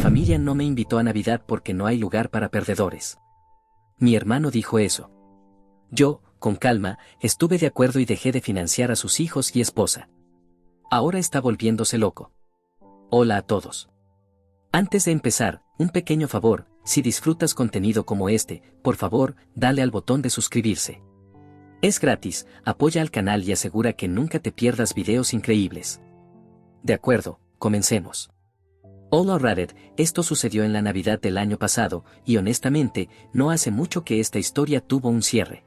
familia no me invitó a Navidad porque no hay lugar para perdedores. Mi hermano dijo eso. Yo, con calma, estuve de acuerdo y dejé de financiar a sus hijos y esposa. Ahora está volviéndose loco. Hola a todos. Antes de empezar, un pequeño favor, si disfrutas contenido como este, por favor, dale al botón de suscribirse. Es gratis, apoya al canal y asegura que nunca te pierdas videos increíbles. De acuerdo, comencemos. Hola Reddit, esto sucedió en la Navidad del año pasado, y honestamente, no hace mucho que esta historia tuvo un cierre.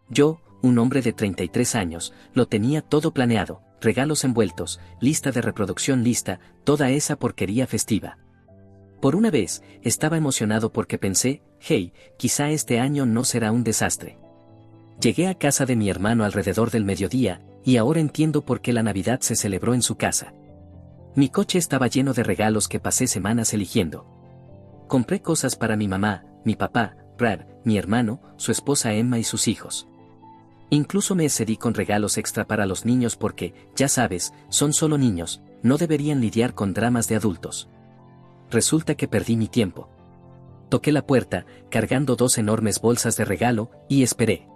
Yo, un hombre de 33 años, lo tenía todo planeado, regalos envueltos, lista de reproducción lista, toda esa porquería festiva. Por una vez, estaba emocionado porque pensé, hey, quizá este año no será un desastre. Llegué a casa de mi hermano alrededor del mediodía, y ahora entiendo por qué la Navidad se celebró en su casa. Mi coche estaba lleno de regalos que pasé semanas eligiendo. Compré cosas para mi mamá, mi papá, Brad, mi hermano, su esposa Emma y sus hijos. Incluso me excedí con regalos extra para los niños porque, ya sabes, son solo niños, no deberían lidiar con dramas de adultos. Resulta que perdí mi tiempo. Toqué la puerta, cargando 2 enormes bolsas de regalo, y esperé.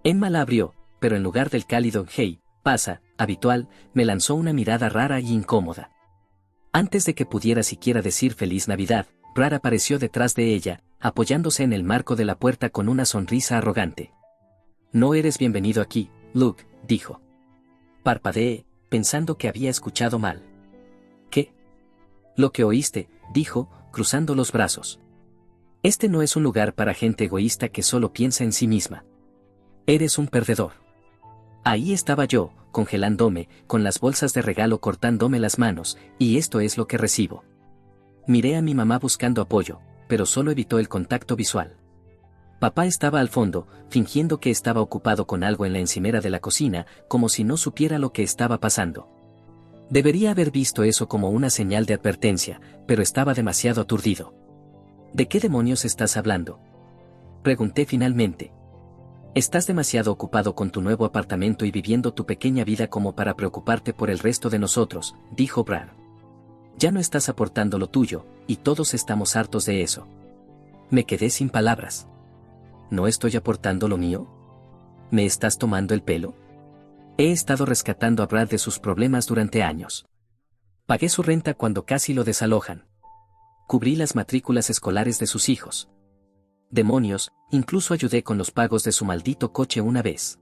Emma la abrió, pero en lugar del cálido "hey, pasa", habitual, me lanzó una mirada rara y incómoda. Antes de que pudiera siquiera decir Feliz Navidad, Brad apareció detrás de ella, apoyándose en el marco de la puerta con una sonrisa arrogante. No eres bienvenido aquí, Luke, dijo. Parpadeé, pensando que había escuchado mal. ¿Qué? Lo que oíste, dijo, cruzando los brazos. Este no es un lugar para gente egoísta que solo piensa en sí misma. Eres un perdedor. Ahí estaba yo, congelándome, con las bolsas de regalo cortándome las manos, y esto es lo que recibo. Miré a mi mamá buscando apoyo, pero solo evitó el contacto visual. Papá estaba al fondo, fingiendo que estaba ocupado con algo en la encimera de la cocina, como si no supiera lo que estaba pasando. Debería haber visto eso como una señal de advertencia, pero estaba demasiado aturdido. ¿De qué demonios estás hablando?, pregunté finalmente. Estás demasiado ocupado con tu nuevo apartamento y viviendo tu pequeña vida como para preocuparte por el resto de nosotros, dijo Brad. Ya no estás aportando lo tuyo, y todos estamos hartos de eso. Me quedé sin palabras. ¿No estoy aportando lo mío? ¿Me estás tomando el pelo? He estado rescatando a Brad de sus problemas durante años. Pagué su renta cuando casi lo desalojan. Cubrí las matrículas escolares de sus hijos. Demonios, incluso ayudé con los pagos de su maldito coche una vez.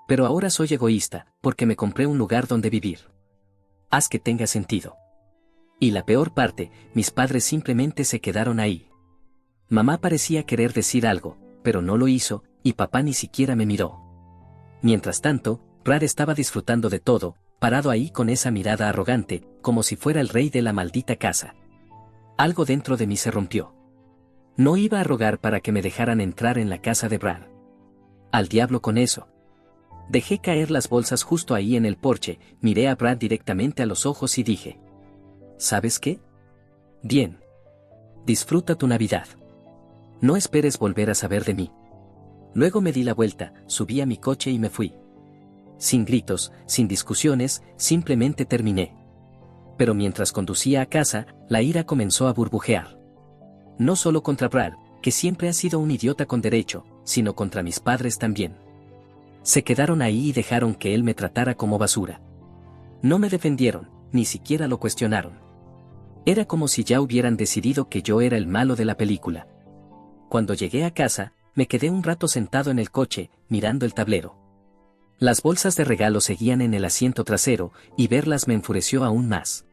Pero ahora soy egoísta, porque me compré un lugar donde vivir. Haz que tenga sentido. Y la peor parte, mis padres simplemente se quedaron ahí. Mamá parecía querer decir algo, pero no lo hizo, y papá ni siquiera me miró. Mientras tanto, Brad estaba disfrutando de todo, parado ahí con esa mirada arrogante, como si fuera el rey de la maldita casa. Algo dentro de mí se rompió. No iba a rogar para que me dejaran entrar en la casa de Brad. Al diablo con eso. Dejé caer las bolsas justo ahí en el porche, miré a Brad directamente a los ojos y dije: ¿sabes qué? Bien. Disfruta tu Navidad. No esperes volver a saber de mí. Luego me di la vuelta, subí a mi coche y me fui. Sin gritos, sin discusiones, simplemente terminé. Pero mientras conducía a casa, la ira comenzó a burbujear. No solo contra Brad, que siempre ha sido un idiota con derecho, sino contra mis padres también. Se quedaron ahí y dejaron que él me tratara como basura. No me defendieron, ni siquiera lo cuestionaron. Era como si ya hubieran decidido que yo era el malo de la película. Cuando llegué a casa, me quedé un rato sentado en el coche, mirando el tablero. Las bolsas de regalo seguían en el asiento trasero, y verlas me enfureció aún más.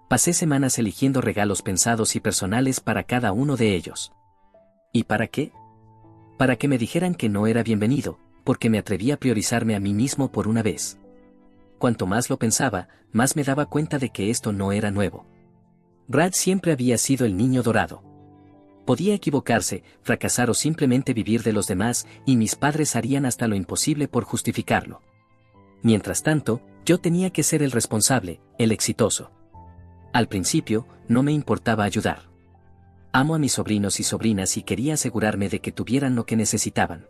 Pasé semanas eligiendo regalos pensados y personales para cada uno de ellos. ¿Y para qué? Para que me dijeran que no era bienvenido, porque me atreví a priorizarme a mí mismo por una vez. Cuanto más lo pensaba, más me daba cuenta de que esto no era nuevo. Brad siempre había sido el niño dorado. Podía equivocarse, fracasar o simplemente vivir de los demás, y mis padres harían hasta lo imposible por justificarlo. Mientras tanto, yo tenía que ser el responsable, el exitoso. Al principio, no me importaba ayudar. Amo a mis sobrinos y sobrinas y quería asegurarme de que tuvieran lo que necesitaban.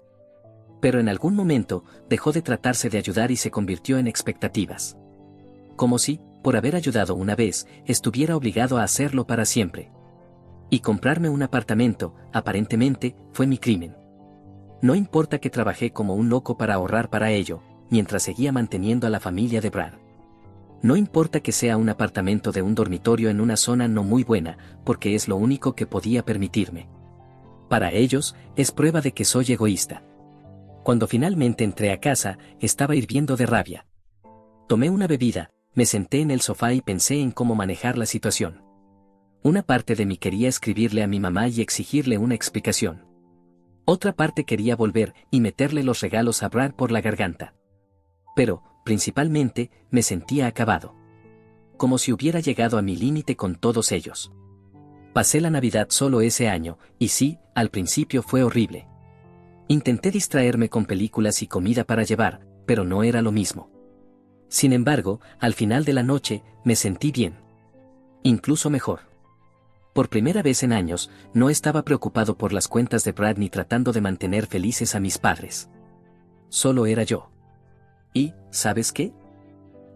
Pero en algún momento, dejó de tratarse de ayudar y se convirtió en expectativas. Como si, por haber ayudado una vez, estuviera obligado a hacerlo para siempre. Y comprarme un apartamento, aparentemente, fue mi crimen. No importa que trabajé como un loco para ahorrar para ello, mientras seguía manteniendo a la familia de Brad. No importa que sea un apartamento de un dormitorio en una zona no muy buena, porque es lo único que podía permitirme. Para ellos, es prueba de que soy egoísta. Cuando finalmente entré a casa, estaba hirviendo de rabia. Tomé una bebida, me senté en el sofá y pensé en cómo manejar la situación. Una parte de mí quería escribirle a mi mamá y exigirle una explicación. Otra parte quería volver y meterle los regalos a Brad por la garganta. Pero, principalmente, me sentía acabado. Como si hubiera llegado a mi límite con todos ellos. Pasé la Navidad solo ese año, y sí, al principio fue horrible. Intenté distraerme con películas y comida para llevar, pero no era lo mismo. Sin embargo, al final de la noche, me sentí bien. Incluso mejor. Por primera vez en años, no estaba preocupado por las cuentas de Brad ni tratando de mantener felices a mis padres. Solo era yo. Y, ¿sabes qué?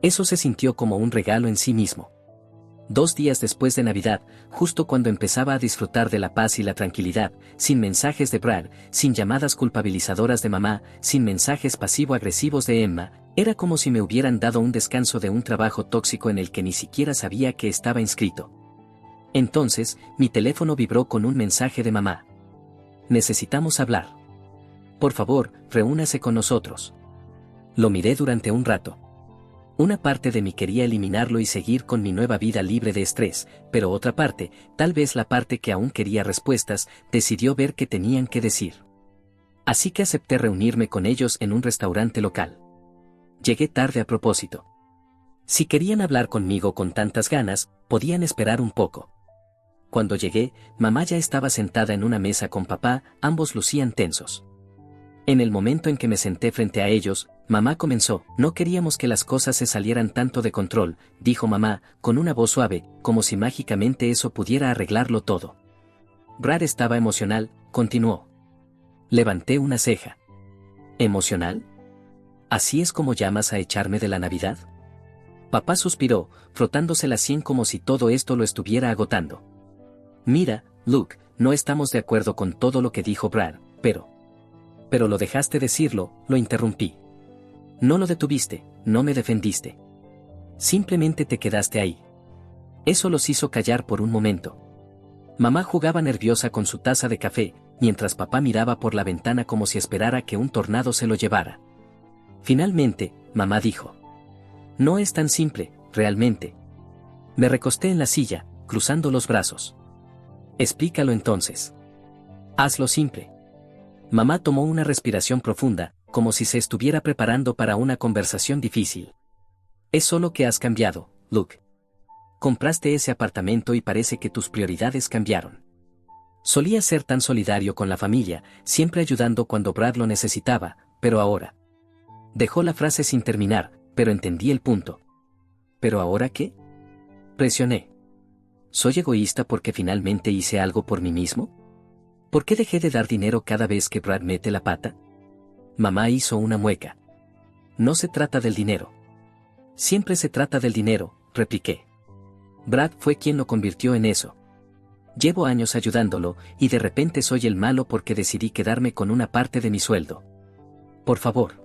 Eso se sintió como un regalo en sí mismo. 2 días después de Navidad, justo cuando empezaba a disfrutar de la paz y la tranquilidad, sin mensajes de Brad, sin llamadas culpabilizadoras de mamá, sin mensajes pasivo-agresivos de Emma, era como si me hubieran dado un descanso de un trabajo tóxico en el que ni siquiera sabía que estaba inscrito. Entonces, mi teléfono vibró con un mensaje de mamá. Necesitamos hablar. Por favor, reúnase con nosotros. Lo miré durante un rato. Una parte de mí quería eliminarlo y seguir con mi nueva vida libre de estrés, pero otra parte, tal vez la parte que aún quería respuestas, decidió ver qué tenían que decir. Así que acepté reunirme con ellos en un restaurante local. Llegué tarde a propósito. Si querían hablar conmigo con tantas ganas, podían esperar un poco. Cuando llegué, mamá ya estaba sentada en una mesa con papá, ambos lucían tensos. En el momento en que me senté frente a ellos, mamá comenzó: no queríamos que las cosas se salieran tanto de control, dijo mamá, con una voz suave, como si mágicamente eso pudiera arreglarlo todo. Brad estaba emocional, continuó. Levanté una ceja. ¿Emocional? ¿Así es como llamas a echarme de la Navidad? Papá suspiró, frotándose la sien como si todo esto lo estuviera agotando. Mira, Luke, no estamos de acuerdo con todo lo que dijo Brad, pero lo dejaste decirlo, lo interrumpí. No lo detuviste, no me defendiste. Simplemente te quedaste ahí. Eso los hizo callar por un momento. Mamá jugaba nerviosa con su taza de café, mientras papá miraba por la ventana como si esperara que un tornado se lo llevara. Finalmente, mamá dijo: no es tan simple, realmente. Me recosté en la silla, cruzando los brazos. Explícalo entonces. Hazlo simple. Mamá tomó una respiración profunda, como si se estuviera preparando para una conversación difícil. Es solo que has cambiado, Luke. Compraste ese apartamento y parece que tus prioridades cambiaron. Solías ser tan solidario con la familia, siempre ayudando cuando Brad lo necesitaba, pero ahora. Dejó la frase sin terminar, pero entendí el punto. ¿Pero ahora qué? Presioné. ¿Soy egoísta porque finalmente hice algo por mí mismo? ¿Por qué dejé de dar dinero cada vez que Brad mete la pata? Mamá hizo una mueca. No se trata del dinero. Siempre se trata del dinero, repliqué. Brad fue quien lo convirtió en eso. Llevo años ayudándolo, y de repente soy el malo porque decidí quedarme con una parte de mi sueldo. Por favor.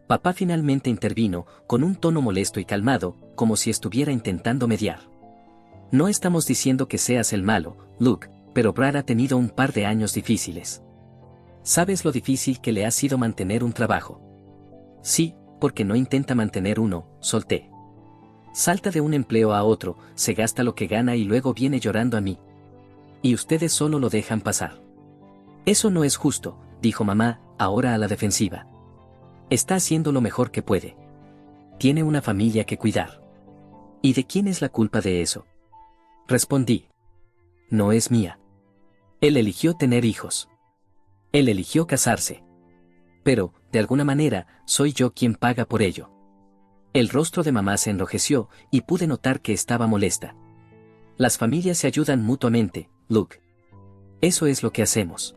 Papá finalmente intervino, con un tono molesto y calmado, como si estuviera intentando mediar. No estamos diciendo que seas el malo, Luke, pero Brad ha tenido un par de años difíciles. ¿Sabes lo difícil que le ha sido mantener un trabajo? Sí, porque no intenta mantener uno, solté. Salta de un empleo a otro, se gasta lo que gana y luego viene llorando a mí. Y ustedes solo lo dejan pasar. Eso no es justo, dijo mamá, ahora a la defensiva. Está haciendo lo mejor que puede. Tiene una familia que cuidar. ¿Y de quién es la culpa de eso? Respondí. No es mía. Él eligió tener hijos. Él eligió casarse. Pero, de alguna manera, soy yo quien paga por ello. El rostro de mamá se enrojeció, y pude notar que estaba molesta. Las familias se ayudan mutuamente, Luke. Eso es lo que hacemos.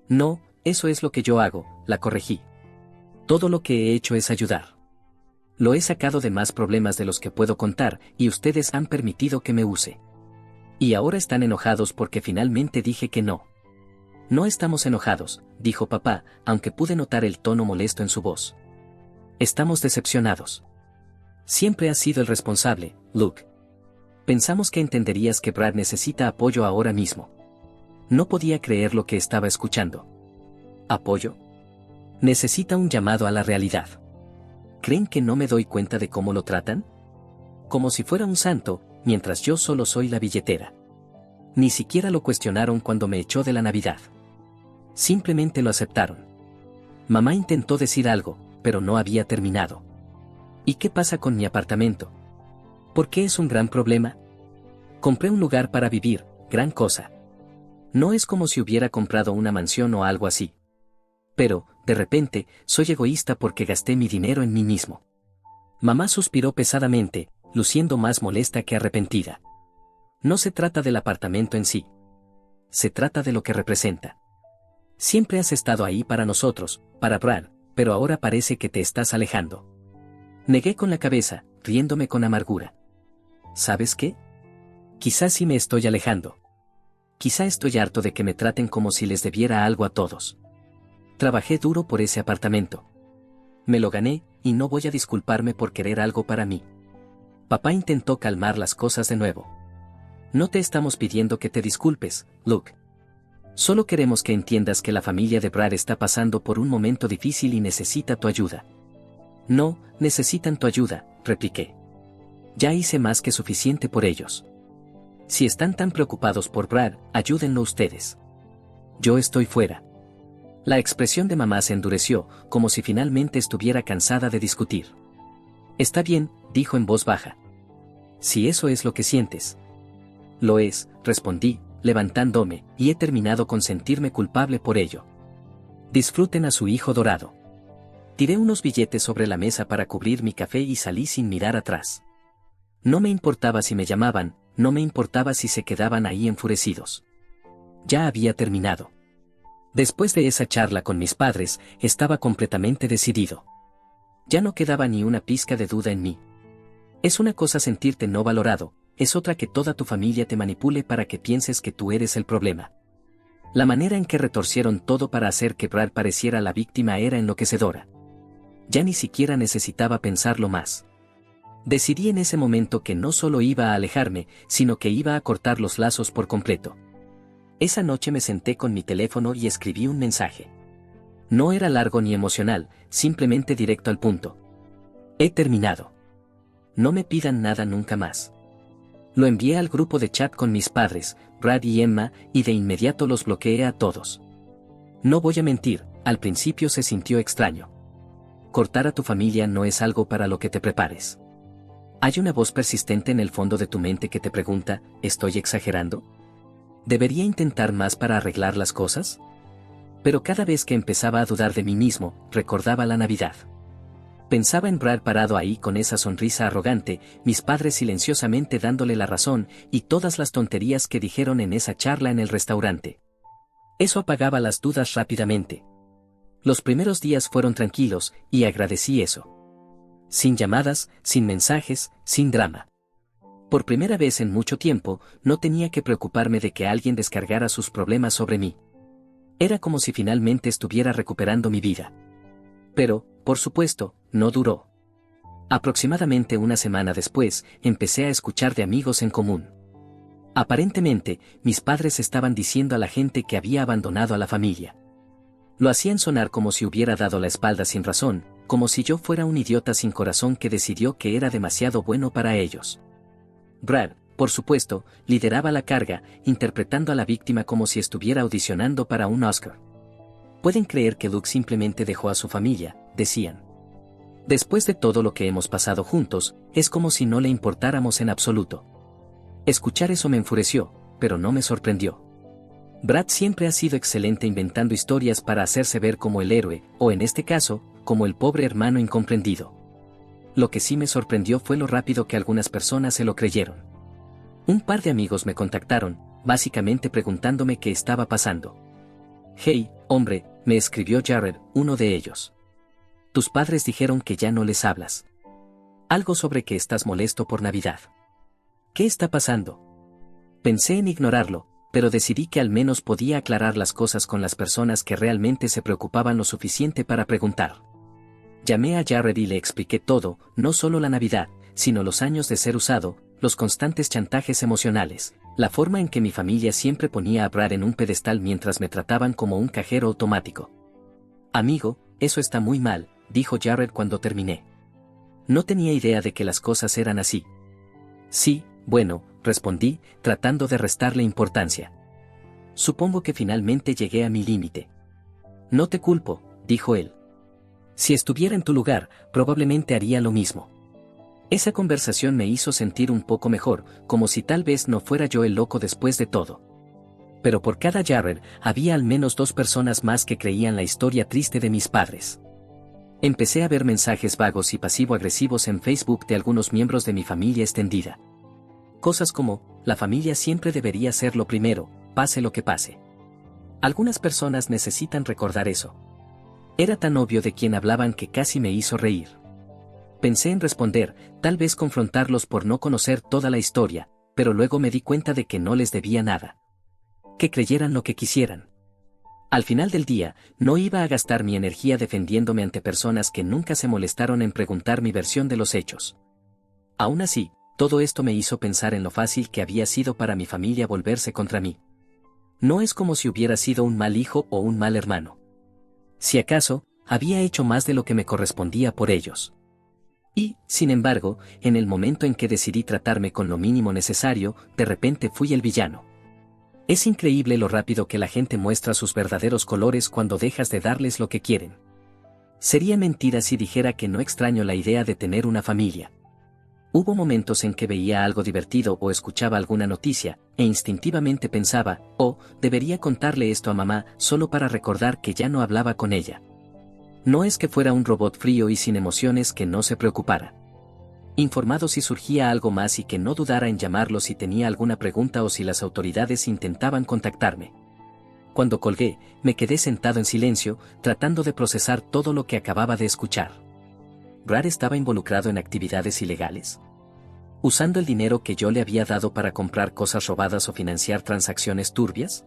No, eso es lo que yo hago, la corregí. Todo lo que he hecho es ayudar. Lo he sacado de más problemas de los que puedo contar, y ustedes han permitido que me use. Y ahora están enojados porque finalmente dije que no. No estamos enojados, dijo papá, aunque pude notar el tono molesto en su voz. Estamos decepcionados. Siempre has sido el responsable, Luke. Pensamos que entenderías que Brad necesita apoyo ahora mismo. No podía creer lo que estaba escuchando. ¿Apoyo? Necesita un llamado a la realidad. ¿Creen que no me doy cuenta de cómo lo tratan? Como si fuera un santo, mientras yo solo soy la billetera. Ni siquiera lo cuestionaron cuando me echó de la Navidad. Simplemente lo aceptaron. Mamá intentó decir algo, pero no había terminado. ¿Y qué pasa con mi apartamento? ¿Por qué es un gran problema? Compré un lugar para vivir, gran cosa. No es como si hubiera comprado una mansión o algo así. Pero, de repente, soy egoísta porque gasté mi dinero en mí mismo. Mamá suspiró pesadamente, luciendo más molesta que arrepentida. No se trata del apartamento en sí. Se trata de lo que representa. Siempre has estado ahí para nosotros, para Brad, pero ahora parece que te estás alejando. Negué con la cabeza, riéndome con amargura. ¿Sabes qué? Quizás sí me estoy alejando. Quizá estoy harto de que me traten como si les debiera algo a todos. Trabajé duro por ese apartamento. Me lo gané, y no voy a disculparme por querer algo para mí. Papá intentó calmar las cosas de nuevo. No te estamos pidiendo que te disculpes, Luke. Solo queremos que entiendas que la familia de Brad está pasando por un momento difícil y necesita tu ayuda. No, necesitan tu ayuda, repliqué. Ya hice más que suficiente por ellos. Si están tan preocupados por Brad, ayúdenlo ustedes. Yo estoy fuera. La expresión de mamá se endureció, como si finalmente estuviera cansada de discutir. Está bien, dijo en voz baja. Si eso es lo que sientes. Lo es, respondí, levantándome, y he terminado con sentirme culpable por ello. Disfruten a su hijo dorado. Tiré unos billetes sobre la mesa para cubrir mi café y salí sin mirar atrás. No me importaba si me llamaban, no me importaba si se quedaban ahí enfurecidos. Ya había terminado. Después de esa charla con mis padres, estaba completamente decidido. Ya no quedaba ni una pizca de duda en mí. Es una cosa sentirte no valorado, es otra que toda tu familia te manipule para que pienses que tú eres el problema. La manera en que retorcieron todo para hacer que Brad pareciera la víctima era enloquecedora. Ya ni siquiera necesitaba pensarlo más. Decidí en ese momento que no solo iba a alejarme, sino que iba a cortar los lazos por completo. Esa noche me senté con mi teléfono y escribí un mensaje. No era largo ni emocional, simplemente directo al punto. He terminado. No me pidan nada nunca más. Lo envié al grupo de chat con mis padres, Brad y Emma, y de inmediato los bloqueé a todos. No voy a mentir, al principio se sintió extraño. Cortar a tu familia no es algo para lo que te prepares. Hay una voz persistente en el fondo de tu mente que te pregunta, ¿estoy exagerando? ¿Debería intentar más para arreglar las cosas? Pero cada vez que empezaba a dudar de mí mismo, recordaba la Navidad. Pensaba en Brad parado ahí con esa sonrisa arrogante, mis padres silenciosamente dándole la razón, y todas las tonterías que dijeron en esa charla en el restaurante. Eso apagaba las dudas rápidamente. Los primeros días fueron tranquilos, y agradecí eso. Sin llamadas, sin mensajes, sin drama. Por primera vez en mucho tiempo, no tenía que preocuparme de que alguien descargara sus problemas sobre mí. Era como si finalmente estuviera recuperando mi vida. Pero, por supuesto, no duró. Aproximadamente una semana después, empecé a escuchar de amigos en común. Aparentemente, mis padres estaban diciendo a la gente que había abandonado a la familia. Lo hacían sonar como si hubiera dado la espalda sin razón, como si yo fuera un idiota sin corazón que decidió que era demasiado bueno para ellos. Brad, por supuesto, lideraba la carga, interpretando a la víctima como si estuviera audicionando para un Oscar. Pueden creer que Luke simplemente dejó a su familia, decían. Después de todo lo que hemos pasado juntos, es como si no le importáramos en absoluto. Escuchar eso me enfureció, pero no me sorprendió. Brad siempre ha sido excelente inventando historias para hacerse ver como el héroe, o en este caso, como el pobre hermano incomprendido. Lo que sí me sorprendió fue lo rápido que algunas personas se lo creyeron. Un par de amigos me contactaron, básicamente preguntándome qué estaba pasando. Hey, hombre, me escribió Jared, uno de ellos. Tus padres dijeron que ya no les hablas. Algo sobre que estás molesto por Navidad. ¿Qué está pasando? Pensé en ignorarlo, pero decidí que al menos podía aclarar las cosas con las personas que realmente se preocupaban lo suficiente para preguntar. Llamé a Jared y le expliqué todo, no solo la Navidad, sino los años de ser usado, los constantes chantajes emocionales, la forma en que mi familia siempre ponía a Brad en un pedestal mientras me trataban como un cajero automático. Amigo, eso está muy mal, dijo Jared cuando terminé. No tenía idea de que las cosas eran así. Sí, bueno, respondí, tratando de restarle importancia. Supongo que finalmente llegué a mi límite. No te culpo, dijo él. Si estuviera en tu lugar, probablemente haría lo mismo. Esa conversación me hizo sentir un poco mejor, como si tal vez no fuera yo el loco después de todo. Pero por cada Jared, había al menos 2 personas más que creían la historia triste de mis padres. Empecé a ver mensajes vagos y pasivo-agresivos en Facebook de algunos miembros de mi familia extendida. Cosas como, la familia siempre debería ser lo primero, pase lo que pase. Algunas personas necesitan recordar eso. Era tan obvio de quién hablaban que casi me hizo reír. Pensé en responder, tal vez confrontarlos por no conocer toda la historia, pero luego me di cuenta de que no les debía nada. Que creyeran lo que quisieran. Al final del día, no iba a gastar mi energía defendiéndome ante personas que nunca se molestaron en preguntar mi versión de los hechos. Aún así, todo esto me hizo pensar en lo fácil que había sido para mi familia volverse contra mí. No es como si hubiera sido un mal hijo o un mal hermano. Si acaso, había hecho más de lo que me correspondía por ellos. Y, sin embargo, en el momento en que decidí tratarme con lo mínimo necesario, de repente fui el villano. Es increíble lo rápido que la gente muestra sus verdaderos colores cuando dejas de darles lo que quieren. Sería mentira si dijera que no extraño la idea de tener una familia. Hubo momentos en que veía algo divertido o escuchaba alguna noticia, e instintivamente pensaba, oh, debería contarle esto a mamá, solo para recordar que ya no hablaba con ella. No es que fuera un robot frío y sin emociones que no se preocupara. Informado si surgía algo más y que no dudara en llamarlo si tenía alguna pregunta o si las autoridades intentaban contactarme. Cuando colgué, me quedé sentado en silencio, tratando de procesar todo lo que acababa de escuchar. ¿Brad estaba involucrado en actividades ilegales? ¿Usando el dinero que yo le había dado para comprar cosas robadas o financiar transacciones turbias?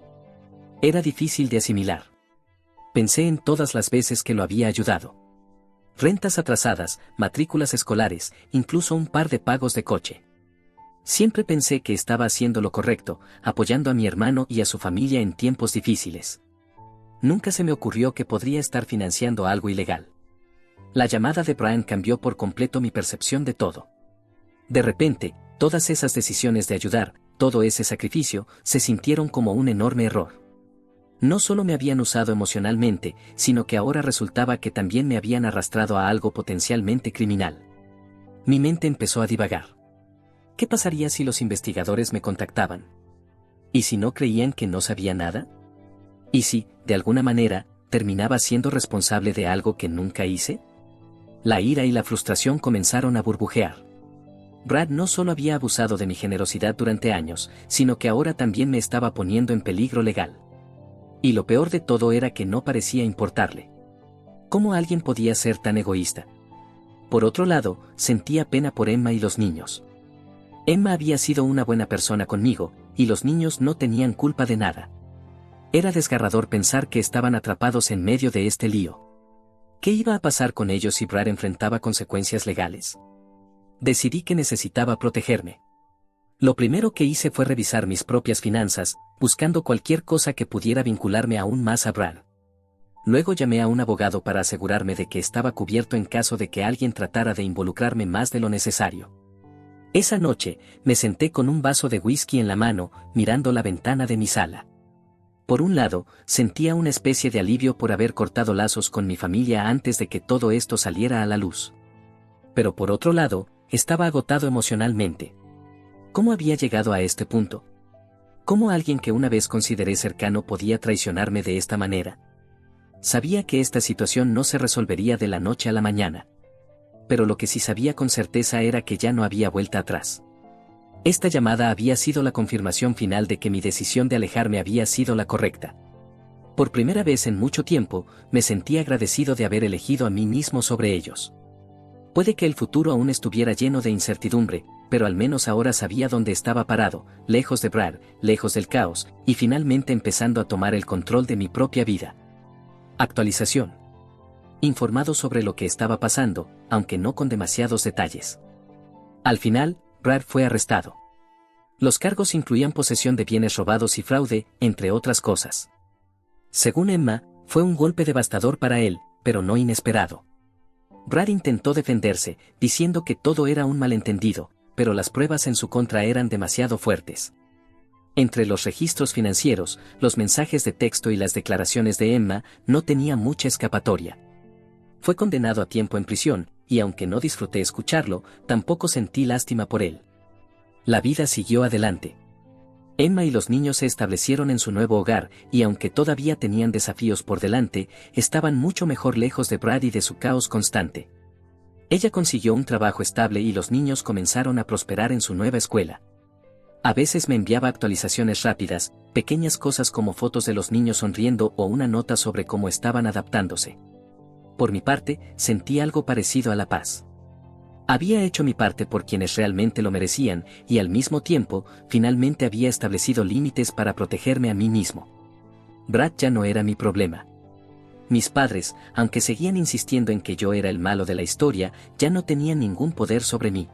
Era difícil de asimilar. Pensé en todas las veces que lo había ayudado. Rentas atrasadas, matrículas escolares, incluso un par de pagos de coche. Siempre pensé que estaba haciendo lo correcto, apoyando a mi hermano y a su familia en tiempos difíciles. Nunca se me ocurrió que podría estar financiando algo ilegal. La llamada de Brian cambió por completo mi percepción de todo. De repente, todas esas decisiones de ayudar, todo ese sacrificio, se sintieron como un enorme error. No solo me habían usado emocionalmente, sino que ahora resultaba que también me habían arrastrado a algo potencialmente criminal. Mi mente empezó a divagar. ¿Qué pasaría si los investigadores me contactaban? ¿Y si no creían que no sabía nada? ¿Y si, de alguna manera, terminaba siendo responsable de algo que nunca hice? La ira y la frustración comenzaron a burbujear. Brad no solo había abusado de mi generosidad durante años, sino que ahora también me estaba poniendo en peligro legal. Y lo peor de todo era que no parecía importarle. ¿Cómo alguien podía ser tan egoísta? Por otro lado, sentía pena por Emma y los niños. Emma había sido una buena persona conmigo, y los niños no tenían culpa de nada. Era desgarrador pensar que estaban atrapados en medio de este lío. ¿Qué iba a pasar con ellos si Brad enfrentaba consecuencias legales? Decidí que necesitaba protegerme. Lo primero que hice fue revisar mis propias finanzas, buscando cualquier cosa que pudiera vincularme aún más a Brad. Luego llamé a un abogado para asegurarme de que estaba cubierto en caso de que alguien tratara de involucrarme más de lo necesario. Esa noche, me senté con un vaso de whisky en la mano, mirando la ventana de mi sala. Por un lado, sentía una especie de alivio por haber cortado lazos con mi familia antes de que todo esto saliera a la luz. Pero por otro lado, estaba agotado emocionalmente. ¿Cómo había llegado a este punto? ¿Cómo alguien que una vez consideré cercano podía traicionarme de esta manera? Sabía que esta situación no se resolvería de la noche a la mañana. Pero lo que sí sabía con certeza era que ya no había vuelta atrás. Esta llamada había sido la confirmación final de que mi decisión de alejarme había sido la correcta. Por primera vez en mucho tiempo, me sentí agradecido de haber elegido a mí mismo sobre ellos. Puede que el futuro aún estuviera lleno de incertidumbre, pero al menos ahora sabía dónde estaba parado, lejos de Brad, lejos del caos, y finalmente empezando a tomar el control de mi propia vida. Actualización. Informado sobre lo que estaba pasando, aunque no con demasiados detalles. Al final, Brad fue arrestado. Los cargos incluían posesión de bienes robados y fraude, entre otras cosas. Según Emma, fue un golpe devastador para él, pero no inesperado. Brad intentó defenderse, diciendo que todo era un malentendido, pero las pruebas en su contra eran demasiado fuertes. Entre los registros financieros, los mensajes de texto y las declaraciones de Emma, no tenía mucha escapatoria. Fue condenado a tiempo en prisión, y aunque no disfruté escucharlo, tampoco sentí lástima por él. La vida siguió adelante. Emma y los niños se establecieron en su nuevo hogar, y aunque todavía tenían desafíos por delante, estaban mucho mejor lejos de Brad y de su caos constante. Ella consiguió un trabajo estable y los niños comenzaron a prosperar en su nueva escuela. A veces me enviaba actualizaciones rápidas, pequeñas cosas como fotos de los niños sonriendo o una nota sobre cómo estaban adaptándose. Por mi parte, sentí algo parecido a la paz. Había hecho mi parte por quienes realmente lo merecían, y al mismo tiempo, finalmente había establecido límites para protegerme a mí mismo. Brad ya no era mi problema. Mis padres, aunque seguían insistiendo en que yo era el malo de la historia, ya no tenían ningún poder sobre mí.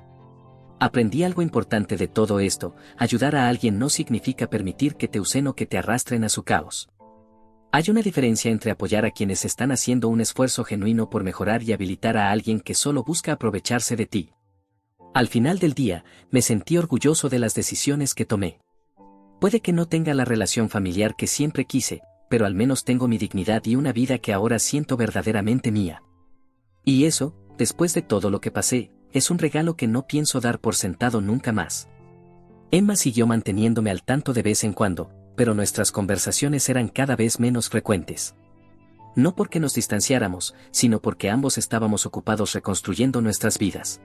Aprendí algo importante de todo esto: ayudar a alguien no significa permitir que te usen o que te arrastren a su caos. Hay una diferencia entre apoyar a quienes están haciendo un esfuerzo genuino por mejorar y habilitar a alguien que solo busca aprovecharse de ti. Al final del día, me sentí orgulloso de las decisiones que tomé. Puede que no tenga la relación familiar que siempre quise, pero al menos tengo mi dignidad y una vida que ahora siento verdaderamente mía. Y eso, después de todo lo que pasé, es un regalo que no pienso dar por sentado nunca más. Emma siguió manteniéndome al tanto de vez en cuando, pero nuestras conversaciones eran cada vez menos frecuentes. No porque nos distanciáramos, sino porque ambos estábamos ocupados reconstruyendo nuestras vidas.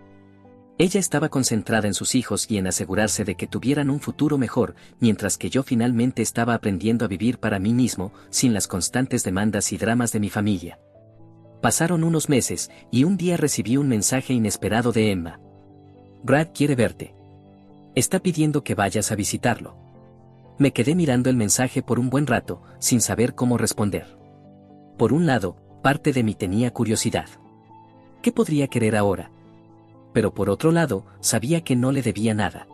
Ella estaba concentrada en sus hijos y en asegurarse de que tuvieran un futuro mejor, mientras que yo finalmente estaba aprendiendo a vivir para mí mismo, sin las constantes demandas y dramas de mi familia. Pasaron unos meses, y un día recibí un mensaje inesperado de Emma. Brad quiere verte. Está pidiendo que vayas a visitarlo. Me quedé mirando el mensaje por un buen rato, sin saber cómo responder. Por un lado, parte de mí tenía curiosidad. ¿Qué podría querer ahora? Pero por otro lado, sabía que no le debía nada.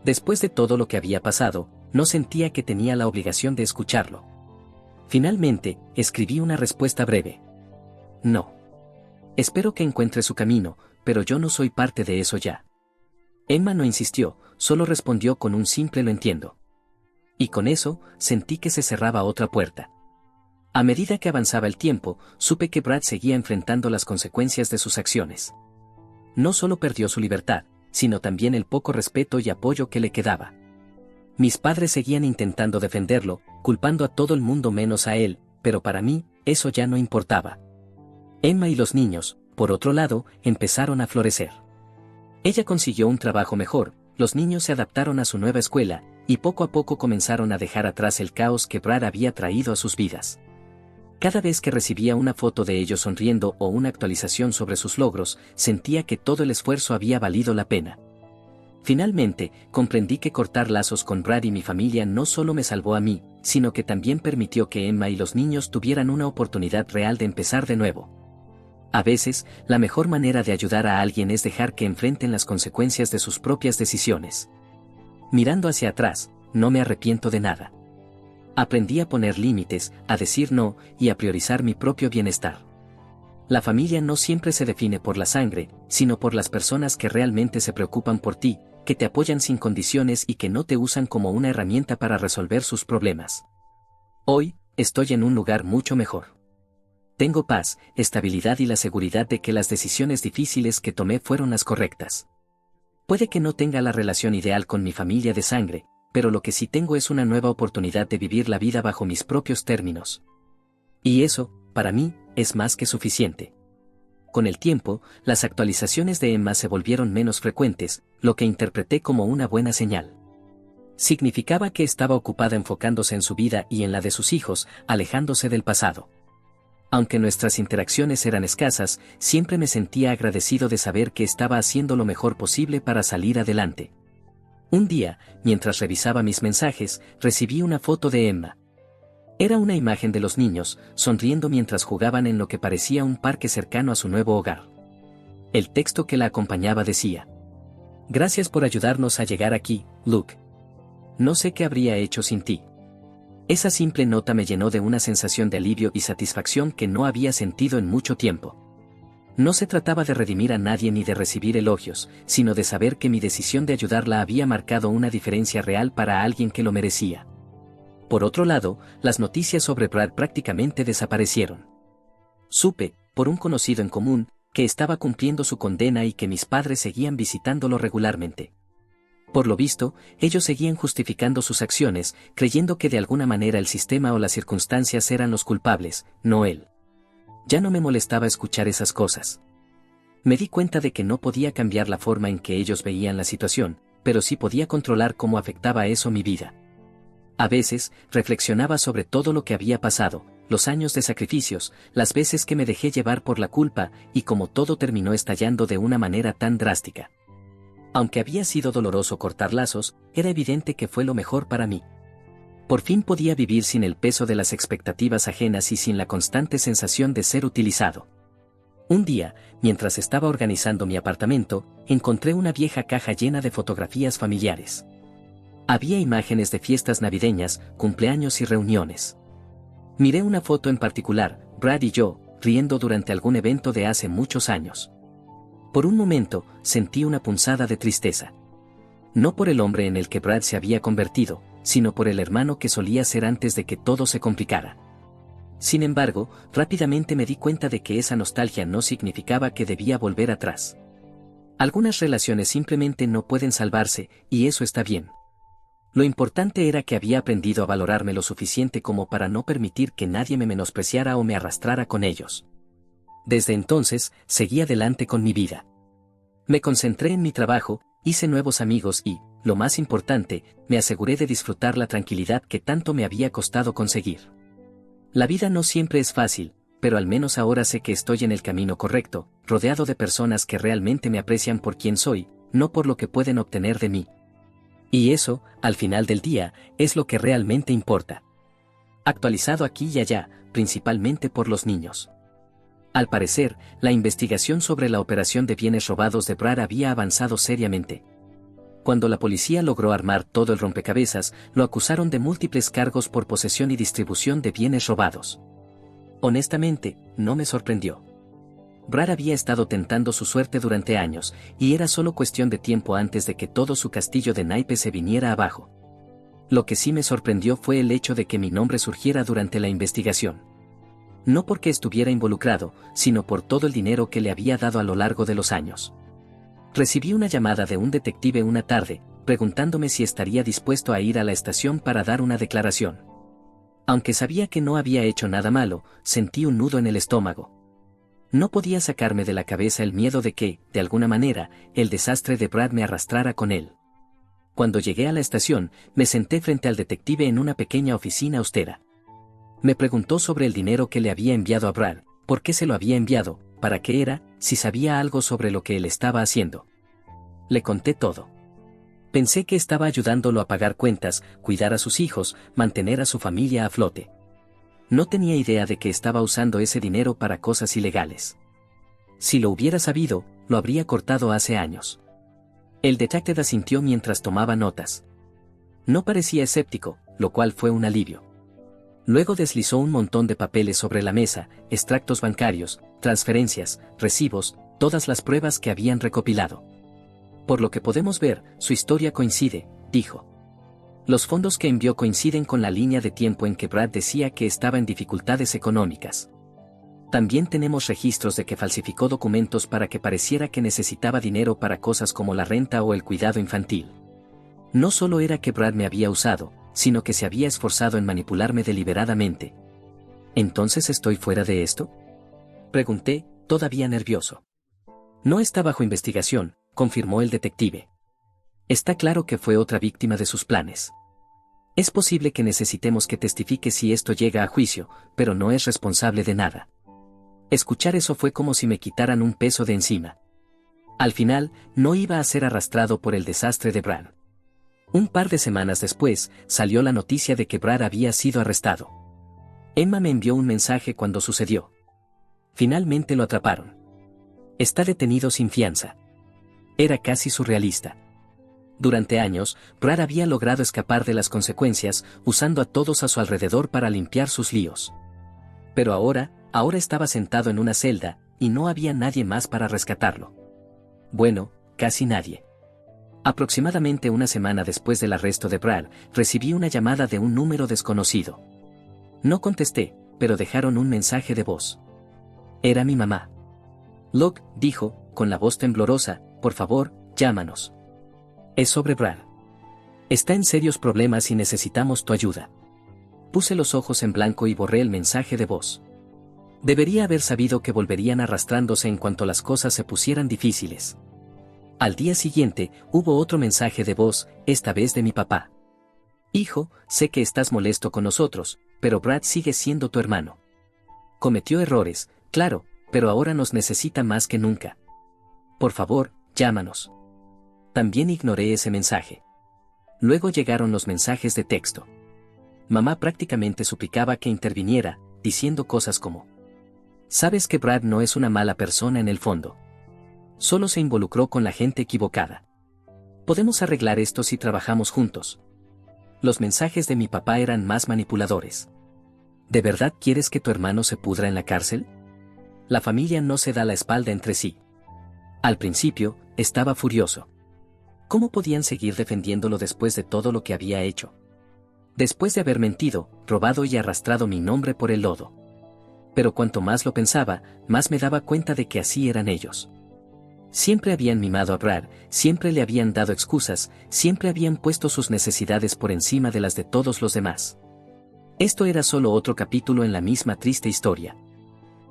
Después de todo lo que había pasado, no sentía que tenía la obligación de escucharlo. Finalmente, escribí una respuesta breve. No. Espero que encuentre su camino, pero yo no soy parte de eso ya. Emma no insistió, solo respondió con un simple lo entiendo. Y con eso, sentí que se cerraba otra puerta. A medida que avanzaba el tiempo, supe que Brad seguía enfrentando las consecuencias de sus acciones. No solo perdió su libertad, sino también el poco respeto y apoyo que le quedaba. Mis padres seguían intentando defenderlo, culpando a todo el mundo menos a él, pero para mí, eso ya no importaba. Emma y los niños, por otro lado, empezaron a florecer. Ella consiguió un trabajo mejor, los niños se adaptaron a su nueva escuela, y poco a poco comenzaron a dejar atrás el caos que Brad había traído a sus vidas. Cada vez que recibía una foto de ellos sonriendo o una actualización sobre sus logros, sentía que todo el esfuerzo había valido la pena. Finalmente, comprendí que cortar lazos con Brad y mi familia no solo me salvó a mí, sino que también permitió que Emma y los niños tuvieran una oportunidad real de empezar de nuevo. A veces, la mejor manera de ayudar a alguien es dejar que enfrenten las consecuencias de sus propias decisiones. Mirando hacia atrás, no me arrepiento de nada. Aprendí a poner límites, a decir no, y a priorizar mi propio bienestar. La familia no siempre se define por la sangre, sino por las personas que realmente se preocupan por ti, que te apoyan sin condiciones y que no te usan como una herramienta para resolver sus problemas. Hoy, estoy en un lugar mucho mejor. Tengo paz, estabilidad y la seguridad de que las decisiones difíciles que tomé fueron las correctas. Puede que no tenga la relación ideal con mi familia de sangre, pero lo que sí tengo es una nueva oportunidad de vivir la vida bajo mis propios términos. Y eso, para mí, es más que suficiente. Con el tiempo, las actualizaciones de Emma se volvieron menos frecuentes, lo que interpreté como una buena señal. Significaba que estaba ocupada enfocándose en su vida y en la de sus hijos, alejándose del pasado. Aunque nuestras interacciones eran escasas, siempre me sentía agradecido de saber que estaba haciendo lo mejor posible para salir adelante. Un día, mientras revisaba mis mensajes, recibí una foto de Emma. Era una imagen de los niños, sonriendo mientras jugaban en lo que parecía un parque cercano a su nuevo hogar. El texto que la acompañaba decía: «Gracias por ayudarnos a llegar aquí, Luke. No sé qué habría hecho sin ti». Esa simple nota me llenó de una sensación de alivio y satisfacción que no había sentido en mucho tiempo. No se trataba de redimir a nadie ni de recibir elogios, sino de saber que mi decisión de ayudarla había marcado una diferencia real para alguien que lo merecía. Por otro lado, las noticias sobre Brad prácticamente desaparecieron. Supe, por un conocido en común, que estaba cumpliendo su condena y que mis padres seguían visitándolo regularmente. Por lo visto, ellos seguían justificando sus acciones, creyendo que de alguna manera el sistema o las circunstancias eran los culpables, no él. Ya no me molestaba escuchar esas cosas. Me di cuenta de que no podía cambiar la forma en que ellos veían la situación, pero sí podía controlar cómo afectaba eso mi vida. A veces, reflexionaba sobre todo lo que había pasado, los años de sacrificios, las veces que me dejé llevar por la culpa y cómo todo terminó estallando de una manera tan drástica. Aunque había sido doloroso cortar lazos, era evidente que fue lo mejor para mí. Por fin podía vivir sin el peso de las expectativas ajenas y sin la constante sensación de ser utilizado. Un día, mientras estaba organizando mi apartamento, encontré una vieja caja llena de fotografías familiares. Había imágenes de fiestas navideñas, cumpleaños y reuniones. Miré una foto en particular, Brad y yo, riendo durante algún evento de hace muchos años. Por un momento, sentí una punzada de tristeza. No por el hombre en el que Brad se había convertido, sino por el hermano que solía ser antes de que todo se complicara. Sin embargo, rápidamente me di cuenta de que esa nostalgia no significaba que debía volver atrás. Algunas relaciones simplemente no pueden salvarse, y eso está bien. Lo importante era que había aprendido a valorarme lo suficiente como para no permitir que nadie me menospreciara o me arrastrara con ellos. Desde entonces, seguí adelante con mi vida. Me concentré en mi trabajo, hice nuevos amigos y, lo más importante, me aseguré de disfrutar la tranquilidad que tanto me había costado conseguir. La vida no siempre es fácil, pero al menos ahora sé que estoy en el camino correcto, rodeado de personas que realmente me aprecian por quien soy, no por lo que pueden obtener de mí. Y eso, al final del día, es lo que realmente importa. Actualizado aquí y allá, principalmente por los niños. Al parecer, la investigación sobre la operación de bienes robados de Brad había avanzado seriamente. Cuando la policía logró armar todo el rompecabezas, lo acusaron de múltiples cargos por posesión y distribución de bienes robados. Honestamente, no me sorprendió. Brad había estado tentando su suerte durante años, y era solo cuestión de tiempo antes de que todo su castillo de naipes se viniera abajo. Lo que sí me sorprendió fue el hecho de que mi nombre surgiera durante la investigación. No porque estuviera involucrado, sino por todo el dinero que le había dado a lo largo de los años. Recibí una llamada de un detective una tarde, preguntándome si estaría dispuesto a ir a la estación para dar una declaración. Aunque sabía que no había hecho nada malo, sentí un nudo en el estómago. No podía sacarme de la cabeza el miedo de que, de alguna manera, el desastre de Brad me arrastrara con él. Cuando llegué a la estación, me senté frente al detective en una pequeña oficina austera. Me preguntó sobre el dinero que le había enviado a Brad, por qué se lo había enviado, para qué era, si sabía algo sobre lo que él estaba haciendo. Le conté todo. Pensé que estaba ayudándolo a pagar cuentas, cuidar a sus hijos, mantener a su familia a flote. No tenía idea de que estaba usando ese dinero para cosas ilegales. Si lo hubiera sabido, lo habría cortado hace años. El detective asintió mientras tomaba notas. No parecía escéptico, lo cual fue un alivio. Luego deslizó un montón de papeles sobre la mesa, extractos bancarios, transferencias, recibos, todas las pruebas que habían recopilado. Por lo que podemos ver, su historia coincide, dijo. Los fondos que envió coinciden con la línea de tiempo en que Brad decía que estaba en dificultades económicas. También tenemos registros de que falsificó documentos para que pareciera que necesitaba dinero para cosas como la renta o el cuidado infantil. No solo era que Brad me había usado, sino que se había esforzado en manipularme deliberadamente. ¿Entonces estoy fuera de esto?, pregunté, todavía nervioso. No está bajo investigación, confirmó el detective. Está claro que fue otra víctima de sus planes. Es posible que necesitemos que testifique si esto llega a juicio, pero no es responsable de nada. Escuchar eso fue como si me quitaran un peso de encima. Al final, no iba a ser arrastrado por el desastre de Brad. Un par de semanas después, salió la noticia de que Brad había sido arrestado. Emma me envió un mensaje cuando sucedió. Finalmente lo atraparon. Está detenido sin fianza. Era casi surrealista. Durante años, Brad había logrado escapar de las consecuencias, usando a todos a su alrededor para limpiar sus líos. Pero ahora estaba sentado en una celda, y no había nadie más para rescatarlo. Bueno, casi nadie. Aproximadamente una semana después del arresto de Brad, recibí una llamada de un número desconocido. No contesté, pero dejaron un mensaje de voz. Era mi mamá. Luke, dijo, con la voz temblorosa, por favor, llámanos. Es sobre Brad. Está en serios problemas y necesitamos tu ayuda. Puse los ojos en blanco y borré el mensaje de voz. Debería haber sabido que volverían arrastrándose en cuanto las cosas se pusieran difíciles. Al día siguiente, hubo otro mensaje de voz, esta vez de mi papá. Hijo, sé que estás molesto con nosotros, pero Brad sigue siendo tu hermano. Cometió errores, claro, pero ahora nos necesita más que nunca. Por favor, llámanos. También ignoré ese mensaje. Luego llegaron los mensajes de texto. Mamá prácticamente suplicaba que interviniera, diciendo cosas como: sabes que Brad no es una mala persona en el fondo. Solo se involucró con la gente equivocada. Podemos arreglar esto si trabajamos juntos. Los mensajes de mi papá eran más manipuladores. ¿De verdad quieres que tu hermano se pudra en la cárcel? La familia no se da la espalda entre sí. Al principio, estaba furioso. ¿Cómo podían seguir defendiéndolo después de todo lo que había hecho? Después de haber mentido, robado y arrastrado mi nombre por el lodo. Pero cuanto más lo pensaba, más me daba cuenta de que así eran ellos. Siempre habían mimado a Brad, siempre le habían dado excusas, siempre habían puesto sus necesidades por encima de las de todos los demás. Esto era solo otro capítulo en la misma triste historia.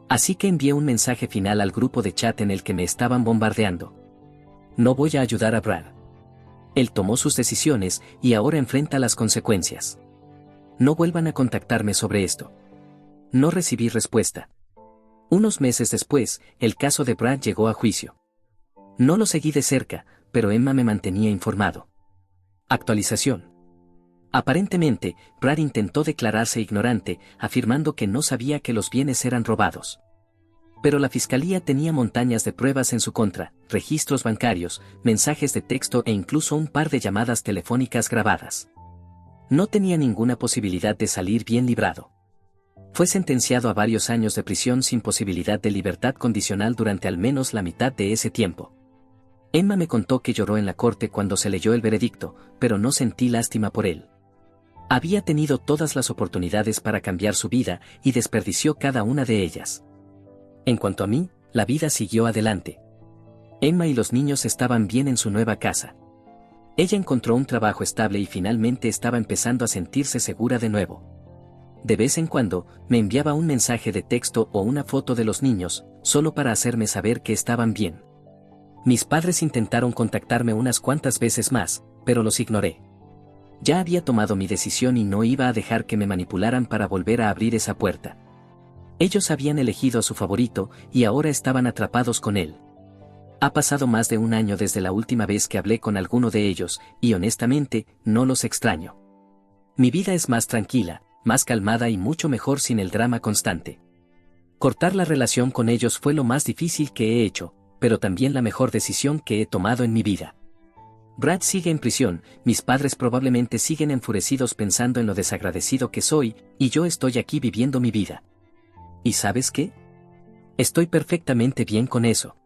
Así que envié un mensaje final al grupo de chat en el que me estaban bombardeando. No voy a ayudar a Brad. Él tomó sus decisiones y ahora enfrenta las consecuencias. No vuelvan a contactarme sobre esto. No recibí respuesta. Unos meses después, el caso de Brad llegó a juicio. No lo seguí de cerca, pero Emma me mantenía informado. Actualización. Aparentemente, Brad intentó declararse ignorante, afirmando que no sabía que los bienes eran robados. Pero la fiscalía tenía montañas de pruebas en su contra, registros bancarios, mensajes de texto e incluso un par de llamadas telefónicas grabadas. No tenía ninguna posibilidad de salir bien librado. Fue sentenciado a varios años de prisión sin posibilidad de libertad condicional durante al menos la mitad de ese tiempo. Emma me contó que lloró en la corte cuando se leyó el veredicto, pero no sentí lástima por él. Había tenido todas las oportunidades para cambiar su vida y desperdició cada una de ellas. En cuanto a mí, la vida siguió adelante. Emma y los niños estaban bien en su nueva casa. Ella encontró un trabajo estable y finalmente estaba empezando a sentirse segura de nuevo. De vez en cuando, me enviaba un mensaje de texto o una foto de los niños, solo para hacerme saber que estaban bien. Mis padres intentaron contactarme unas cuantas veces más, pero los ignoré. Ya había tomado mi decisión y no iba a dejar que me manipularan para volver a abrir esa puerta. Ellos habían elegido a su favorito y ahora estaban atrapados con él. Ha pasado más de un año desde la última vez que hablé con alguno de ellos, y honestamente, no los extraño. Mi vida es más tranquila, más calmada y mucho mejor sin el drama constante. Cortar la relación con ellos fue lo más difícil que he hecho, pero también la mejor decisión que he tomado en mi vida. Brad sigue en prisión, mis padres probablemente siguen enfurecidos pensando en lo desagradecido que soy, y yo estoy aquí viviendo mi vida. ¿Y sabes qué? Estoy perfectamente bien con eso.